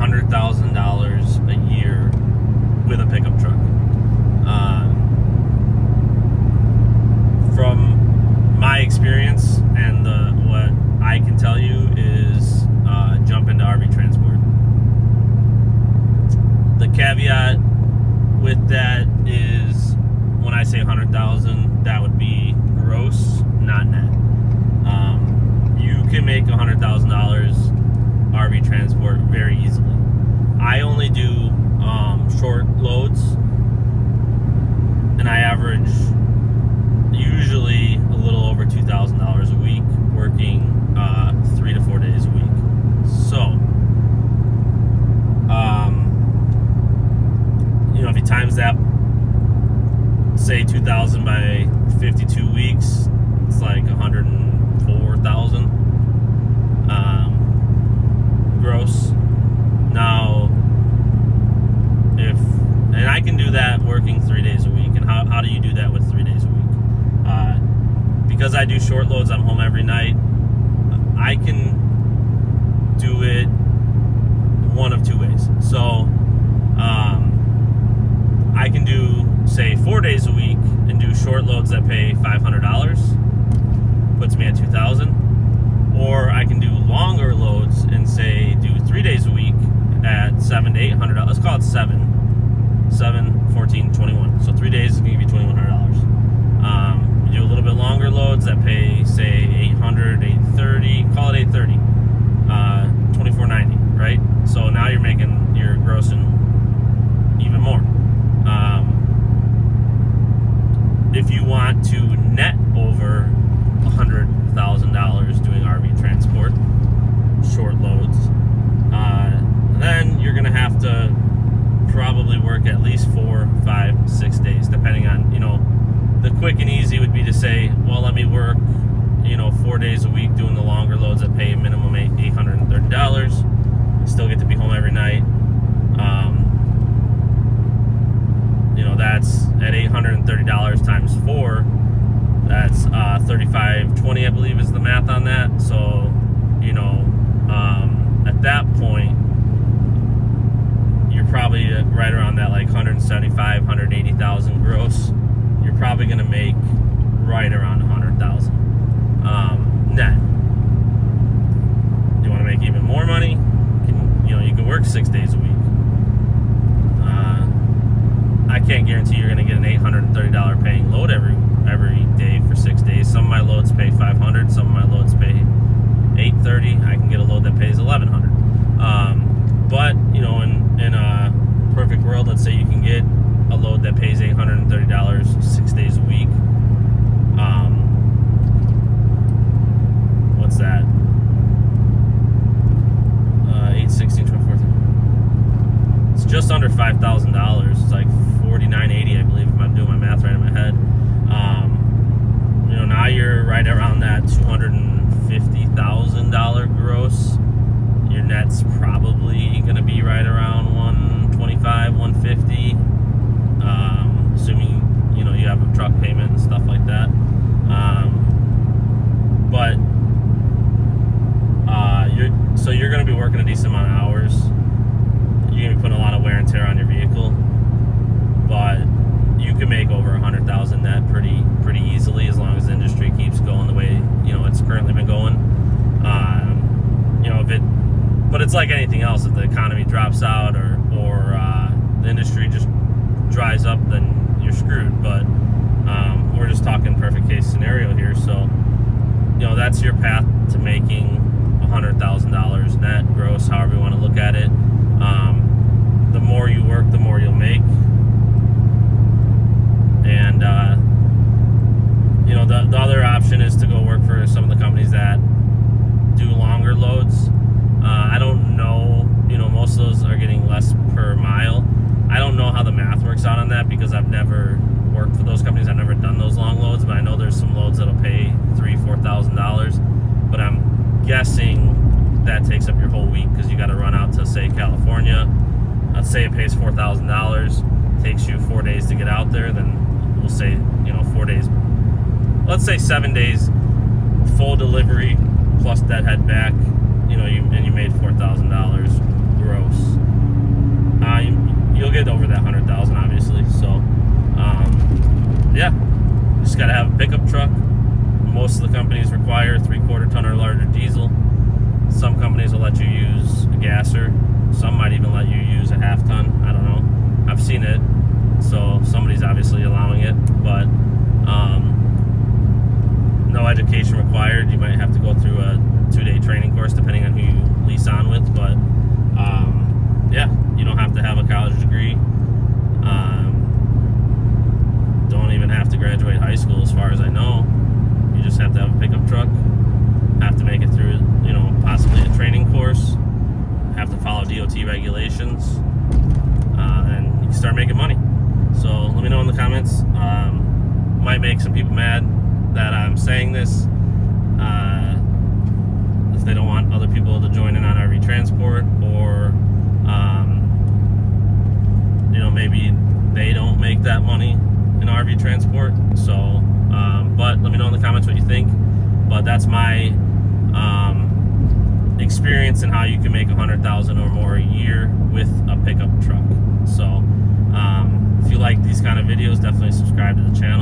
$100,000 a year with a pickup truck. From my experience and what I can tell you is jump into RV transport. The caveat with that is when I say 100,000, that would be gross, not net. You can make $100,000 RV transport very easily. I only do short loads, and I average usually a little over $2,000 a week, working 3 to 4 days a week. So, if you times that, say 2,000 by 52 weeks, it's like 104,000 gross. Now, and I can do that working 3 days a week. And how do you do that with 3 days a week? Because I do short loads, I'm home every night. I can do it one of two ways. So, I can do, say, 4 days a week and do short loads that pay $500, puts me at $2,000. Or I can do longer loads and, say, do 3 days a week at $700 to $800. Let's call it 7, 14, 21. So 3 days is going to give you $2,100. You do a little bit longer loads that pay, say, $800, $830. Call it $830. $2,490, right? So now you're grossing even more. If you want to net over $100,000 doing RV transport, short loads, then you're going to have to probably work at least 4, 5, 6 days, depending on, the quick and easy would be to say, well, let me work, 4 days a week doing the longer loads that pay minimum $830, still get to be home every night. That's at $830 times 4. That's $3,520, I believe, is the math on that. So, at that point, you're probably right around that, like 175, 180,000 gross. You're probably going to make right around 100,000 net. You want to make even more money? You can work 6 days a week. I can't guarantee you're going to get an $830 paying load every day for 6 days. Some of my loads pay $500. Some of my loads pay $830. I can get a load that pays $1,100. But in a perfect world, let's say you can get a load that pays $830 6 days a week. What's that? 816, 24. It's just under $5,000. It's like $4,980, I believe, if I'm doing my math right in my head. Now you're right around that $250,000 gross. Your net's probably going to be right around 125, 150, assuming you have a truck payment and stuff like that. But you're going to be working a decent amount of hours. You're going to be putting a lot of wear and tear on your vehicle, but you can make over 100,000 net pretty easily as long as the industry keeps going the way it's currently been going. But it's like anything else. If the economy drops out or the industry just dries up, then you're screwed. But we're just talking perfect case scenario here. So that's your path to making $100,000 net gross, however you want to look at it. The more you work, the more you'll make. And the other option is to go work for some of the companies that do longer loads. I don't know, most of those are getting less per mile. I don't know how the math works out on that because I've never worked for those companies. I've never done those long loads, but I know there's some loads that'll pay $3,000, $4,000. But I'm guessing that takes up your whole week because you got to run out to, say, California. Let's say it pays $4,000, takes you 4 days to get out there. Then we'll say 4 days. Let's say 7 days full delivery plus deadhead back. You made $4,000 gross. You'll get over that 100,000 obviously. So yeah, you just gotta have a pickup truck. Most of the companies require 3/4 ton or larger diesel. Some companies will let you use a gasser. Some might even let you use a half ton. I don't know. I've seen it, so somebody's obviously allowing it, but no education required. You might have to go through a 2-day training course depending on who you lease on with, but yeah, you don't have to have a college degree. Don't even have to graduate high school as far as I know. You just have to have a pickup truck, have to make it through, possibly a training course, have to follow DOT regulations, and you can start making money. So let me know in the comments. Might make some people mad that I'm saying this. If they don't want other people to join in on RV transport, or maybe they don't make that money in RV transport. So but let me know in the comments what you think. But that's my experience in how you can make 100,000 or more a year with a pickup truck. So if you like these kind of videos, definitely subscribe to the channel.